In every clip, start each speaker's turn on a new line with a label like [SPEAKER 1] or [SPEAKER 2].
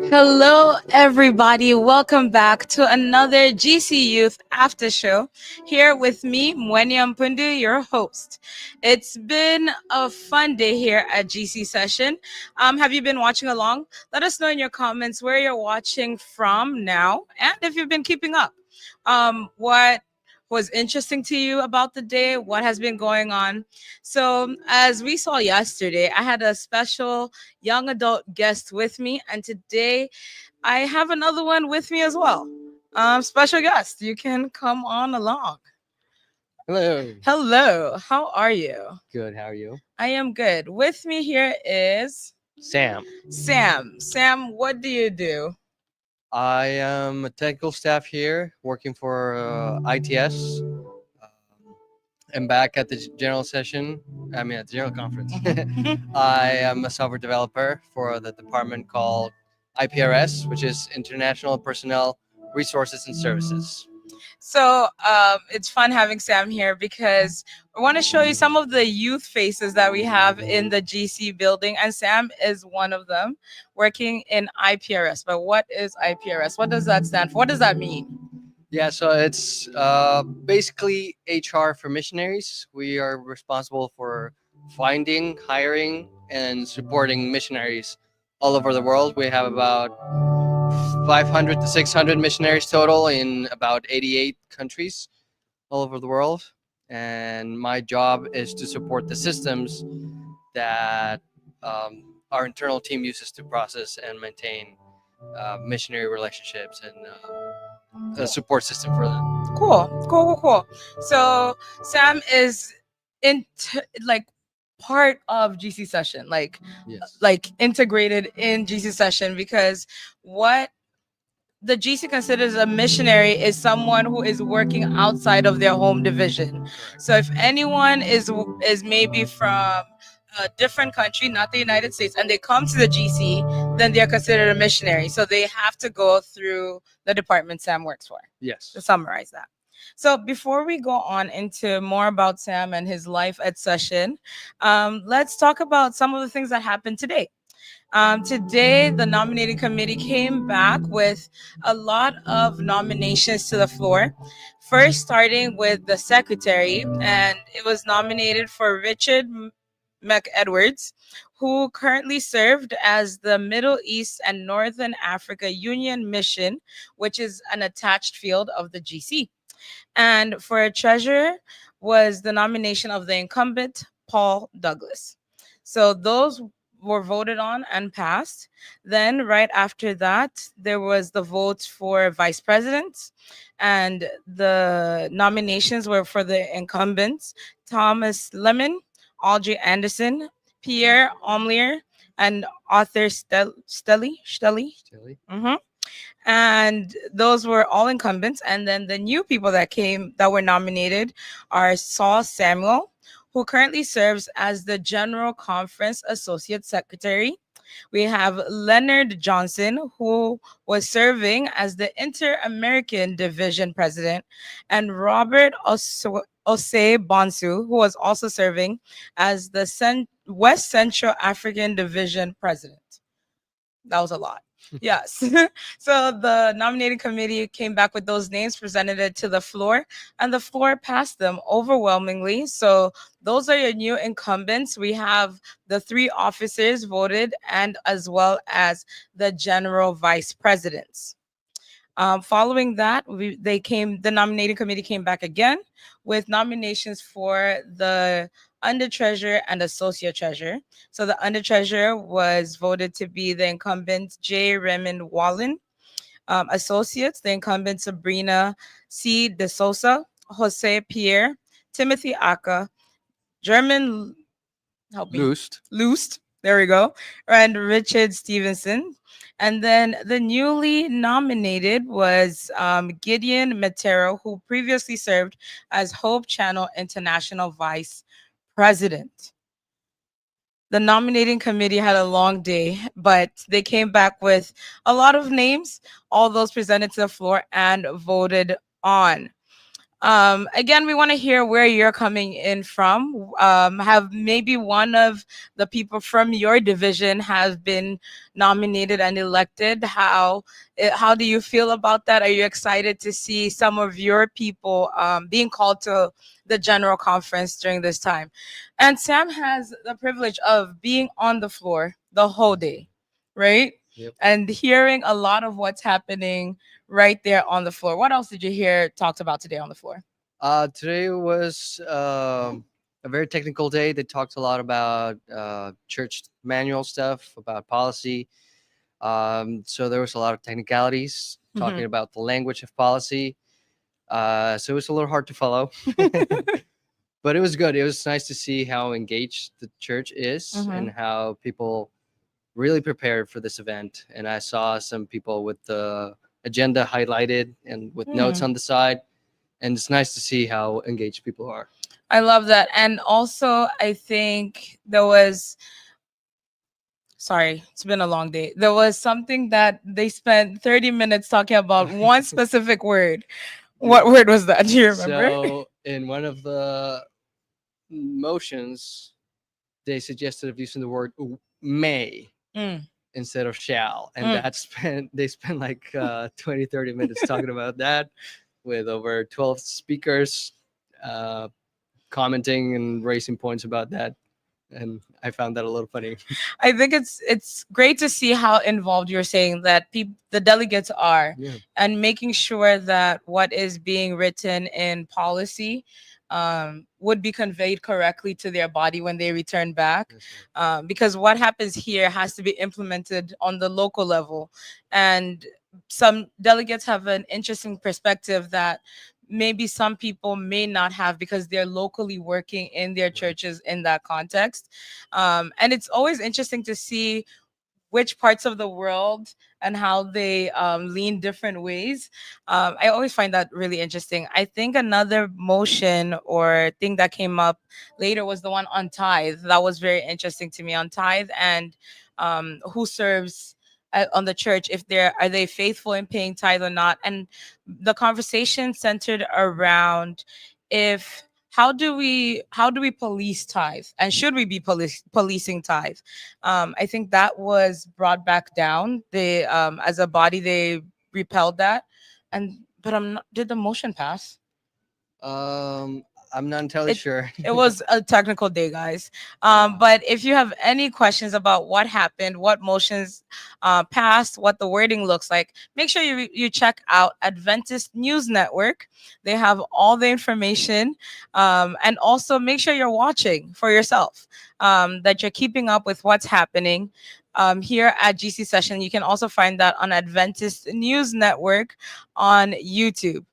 [SPEAKER 1] Hello, everybody. Welcome back to another GC Youth Aftershow. Here with me, Mwenya and your host. It's been a fun day here at GC Session. Have you been watching along? Let us know in your comments where you're watching from now and if you've been keeping up. What was interesting to you about the day? What has been going on? So, as we saw yesterday, I had a special young adult guest with me, and today I have another one with me as well. Special guest, you can come on along.
[SPEAKER 2] Hello.
[SPEAKER 1] Hello, how are you?
[SPEAKER 2] Good. How are you?
[SPEAKER 1] I am good. With me here is
[SPEAKER 2] Sam.
[SPEAKER 1] Sam. Sam, what do you do?
[SPEAKER 2] I am a technical staff here working for ITS. I'm back at the general session. At the general conference. I am a software developer for the department called IPRS, which is International Personnel Resources and Services.
[SPEAKER 1] So it's fun having Sam here because I want to show you some of the youth faces that we have in the GC building, and Sam is one of them working in IPRS. But what is IPRS? What does that stand for? What does that mean?
[SPEAKER 2] Yeah, so it's basically HR for missionaries. We are responsible for finding, hiring, and supporting missionaries all over the world. We have about 500 to 600 missionaries total in about 88 countries all over the world. And my job is to support the systems that our internal team uses to process and maintain missionary relationships and a support system for them.
[SPEAKER 1] Cool. So Sam is in like part of GC session,
[SPEAKER 2] Yes.
[SPEAKER 1] like integrated in GC session because what the GC considers a missionary is someone who is working outside of their home division. So if anyone is maybe from a different country, not the United States, and they come to the GC, then they're considered a missionary. So they have to go through the department Sam works for.
[SPEAKER 2] Yes.
[SPEAKER 1] To summarize that. So before we go on into more about Sam and his life at session, let's talk about some of the things that happened today. Today, the nominating committee came back with a lot of nominations to the floor. First, starting with the secretary, and it was nominated for Richard McEdwards, who currently served as the Middle East and Northern Africa Union Mission, which is an attached field of the GC. And for a treasurer was the nomination of the incumbent, Paul Douglas. So those were voted on and passed. Then, right after that, there was the vote for vice president, and the nominations were for the incumbents Thomas Lemon, Audrey Anderson, Pierre Omlier, and Arthur Stelly.
[SPEAKER 2] Stilly.
[SPEAKER 1] And those were all incumbents. And then the new people that came that were nominated are Saul Samuel, who currently serves as the General Conference Associate Secretary. We have Leonard Johnson, who was serving as the Inter-American Division President, and Robert Osei Bonsu, who was also serving as the West Central African Division President. That was a lot. Yes. So the nominating committee came back with those names, presented it to the floor, and the floor passed them overwhelmingly. So those are your new incumbents. We have the three officers voted, and as well as the general vice presidents. Following that, the nominating committee came back again with nominations for the under treasurer and associate treasurer. So the under treasurer was voted to be the incumbent J. Raymond Wallen. Associates, the incumbent Sabrina C. De Sosa, Jose Pierre, Timothy Aka, German, help me,
[SPEAKER 2] Loost.
[SPEAKER 1] Loost, there we go, and Richard Stevenson. And then the newly nominated was Gideon Matero, who previously served as Hope Channel International Vice President. The nominating committee had a long day, but they came back with a lot of names, all those presented to the floor and voted on. Again, we want to hear where you're coming in from. Have maybe one of the people from your division has been nominated and elected? How do you feel about that? Are you excited to see some of your people being called to the general conference during this time? And Sam has the privilege of being on the floor the whole day, right?
[SPEAKER 2] Yep.
[SPEAKER 1] And hearing a lot of what's happening right there on the floor. What else did you hear talked about today on the floor?
[SPEAKER 2] Today was a very technical day. They talked a lot about church manual stuff, about policy. So there was a lot of technicalities talking about the language of policy. So it was a little hard to follow, but it was good. It was nice to see how engaged the church is and how people really prepared for this event. And I saw some people with the agenda highlighted and with notes on the side. And it's nice to see how engaged people are.
[SPEAKER 1] I love that. And also, I think there was, sorry, it's been a long day. There was something that they spent 30 minutes talking about one specific word. What word was that? Do you remember?
[SPEAKER 2] So in one of the motions, they suggested of using the word may
[SPEAKER 1] Mm.
[SPEAKER 2] instead of shall, and
[SPEAKER 1] Mm.
[SPEAKER 2] they spent like 20 30 minutes talking about that with over 12 speakers uh, commenting and raising points about that, and I found that a little funny.
[SPEAKER 1] I think it's great to see how involved you're saying that the delegates are,
[SPEAKER 2] Yeah.
[SPEAKER 1] and making sure that what is being written in policy would be conveyed correctly to their body when they return back.
[SPEAKER 2] That's right.
[SPEAKER 1] Because what happens here has to be implemented on the local level, and some delegates have an interesting perspective that maybe some people may not have because they're locally working in their churches in that context. And it's always interesting to see which parts of the world and how they lean different ways. I always find that really interesting. I think another motion or thing that came up later was the one on tithe. That was very interesting to me, on tithe and who serves on the church, if they're are they faithful in paying tithe or not. And the conversation centered around if how do we police tithe, and should we be policing tithe. I think that was brought back down. They, as a body, they repelled that, and but I'm not. Did the motion pass?
[SPEAKER 2] um I'm not entirely
[SPEAKER 1] It
[SPEAKER 2] sure.
[SPEAKER 1] it was a technical day, guys. But if you have any questions about what happened, what motions passed, what the wording looks like, make sure you check out Adventist News Network. They have all the information, and also make sure you're watching for yourself, that you're keeping up with what's happening. Here at GC Session, you can also find that on Adventist News Network on YouTube.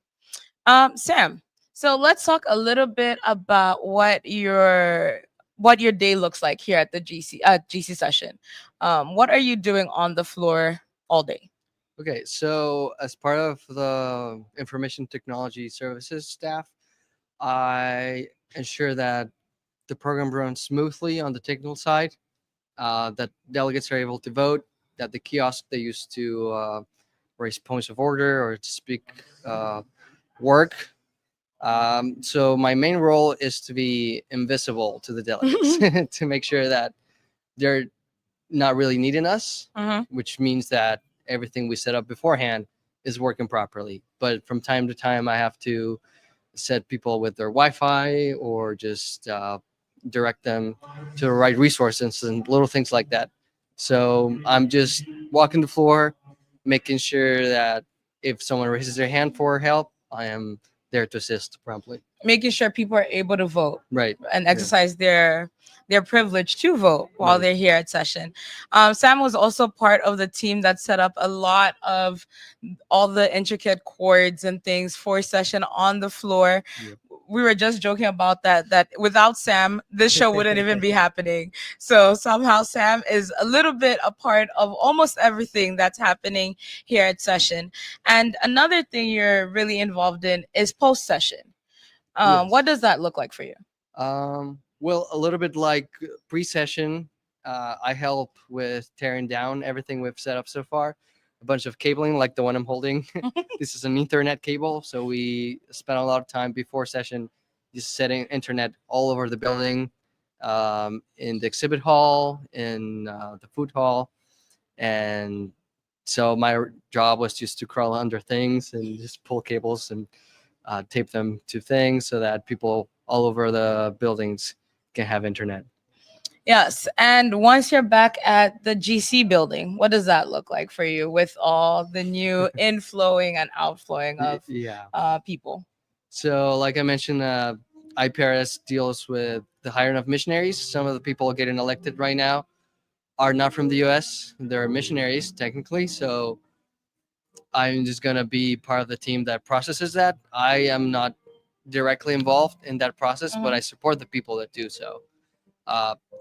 [SPEAKER 1] Sam, so let's talk a little bit about what your day looks like here at the GC session. What are you doing on the floor all day?
[SPEAKER 2] Okay, so as part of the information technology services staff, I ensure that the program runs smoothly on the technical side, that delegates are able to vote, that the kiosk they use to raise points of order or to speak work. So my main role is to be invisible to the delegates, to make sure that they're not really needing us, which means that everything we set up beforehand is working properly. But from time to time, I have to set people with their Wi-Fi or just direct them to the right resources and little things like that. So I'm just walking the floor, making sure that if someone raises their hand for help, I am there to assist promptly.
[SPEAKER 1] Making sure people are able to vote,
[SPEAKER 2] Right.
[SPEAKER 1] and
[SPEAKER 2] Yeah.
[SPEAKER 1] exercise their privilege to vote while
[SPEAKER 2] Right.
[SPEAKER 1] they're here at session. Sam was also part of the team that set up a lot of all the intricate chords and things for session on the floor.
[SPEAKER 2] Yep.
[SPEAKER 1] We were just joking about that without Sam, this show wouldn't even be happening. So somehow Sam is a little bit a part of almost everything that's happening here at session. And another thing you're really involved in is post session.
[SPEAKER 2] Yes.
[SPEAKER 1] What does that look like for you?
[SPEAKER 2] Well, a little bit like pre-session, I help with tearing down everything we've set up so far. a bunch of cabling like the one I'm holding. This is an Ethernet cable, so we spent a lot of time before session just setting internet all over the building, in the exhibit hall, in the food hall, and so my job was just to crawl under things and just pull cables and tape them to things so that people all over the buildings can have internet.
[SPEAKER 1] Yes. And once you're back at the GC building, what does that look like for you with all the new inflowing and outflowing of
[SPEAKER 2] Yeah.
[SPEAKER 1] people?
[SPEAKER 2] So, like I mentioned, IPRS deals with the hiring of missionaries. Some of the people getting elected right now are not from the US. They're missionaries, technically. So, I'm just going to be part of the team that processes that. I am not directly involved in that process, but I support the people that do so.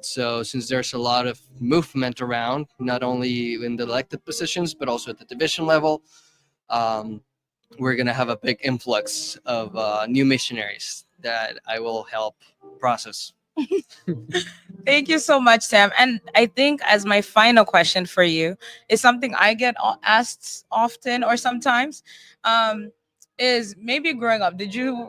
[SPEAKER 2] So since there's a lot of movement around, not only in the elected positions, but also at the division level, um, we're going to have a big influx of new missionaries that I will help process.
[SPEAKER 1] Thank you so much, Sam. And I think as my final question for you is something I get asked often or sometimes. Is maybe growing up,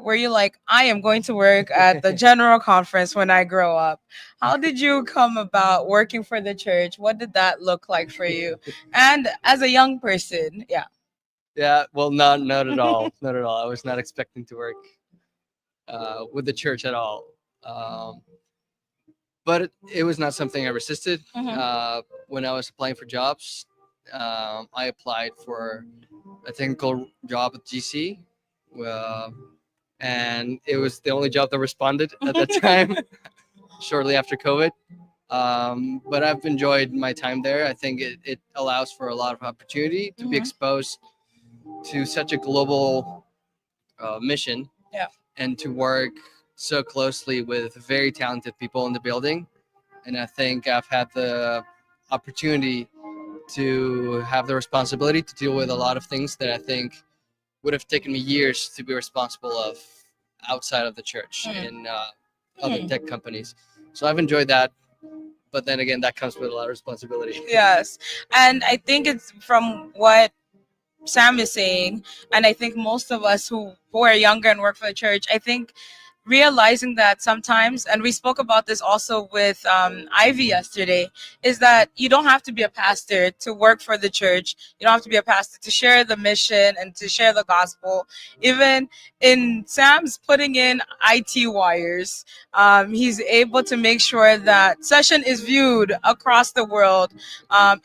[SPEAKER 1] were you like, I am going to work at the general conference when I grow up? How did you come about working for the church? What did that look like for you? And as a young person, yeah.
[SPEAKER 2] Yeah, well, not at all, not at all. I was not expecting to work with the church at all. But it was not something I resisted. When I was applying for jobs, I applied for a technical job at GC, uh, and it was the only job that responded at that time, shortly after COVID. But I've enjoyed my time there. I think it allows for a lot of opportunity to be exposed to such a global mission,
[SPEAKER 1] Yeah.
[SPEAKER 2] and to work so closely with very talented people in the building. And I think I've had the opportunity to have the responsibility to deal with a lot of things that I think would have taken me years to be responsible of outside of the church in other tech companies. So I've enjoyed that, but then again, that comes with a lot of responsibility.
[SPEAKER 1] Yes. And I think it's from what Sam is saying, and I think most of us who are younger and work for the church, I think realizing that sometimes, and we spoke about this also with Ivy yesterday, is that you don't have to be a pastor to work for the church. You don't have to be a pastor to share the mission and to share the gospel. Even in Sam's putting in IT wires, he's able to make sure that session is viewed across the world,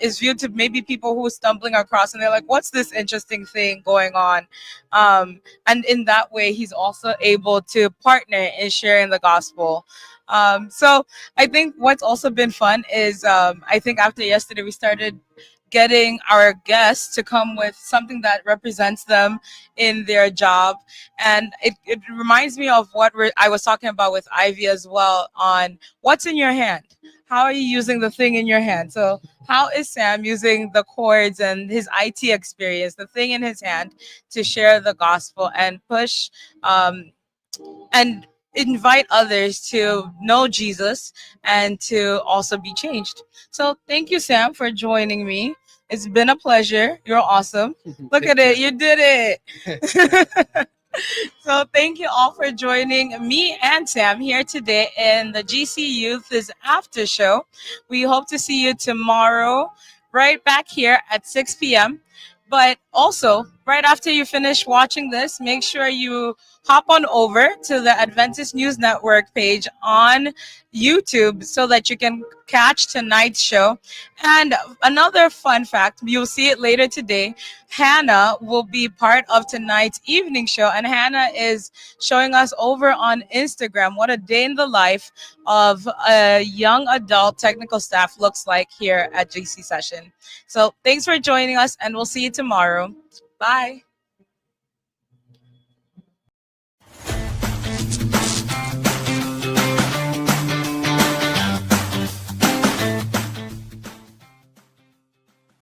[SPEAKER 1] is viewed to maybe people who are stumbling across and they're like, what's this interesting thing going on? And in that way, he's also able to partner in sharing the gospel. So I think what's also been fun is I think after yesterday, we started getting our guests to come with something that represents them in their job. And it reminds me of what I was talking about with Ivy as well on what's in your hand. How are you using the thing in your hand? So how is Sam using the chords and his IT experience, the thing in his hand, to share the gospel and push and invite others to know Jesus and to also be changed? So thank you, Sam, for joining me. It's been a pleasure. You're awesome. Look at it. You did it. So thank you all for joining me and Sam here today in the GC Youth After Show. We hope to see you tomorrow right back here at 6 p.m. But also, right after you finish watching this, make sure you hop on over to the Adventist News Network page on YouTube so that you can catch tonight's show. And another fun fact, you'll see it later today, Hannah will be part of tonight's evening show. And Hannah is showing us over on Instagram what a day in the life of a young adult technical staff looks like here at GC Session. So thanks for joining us, and we'll see you tomorrow. Bye.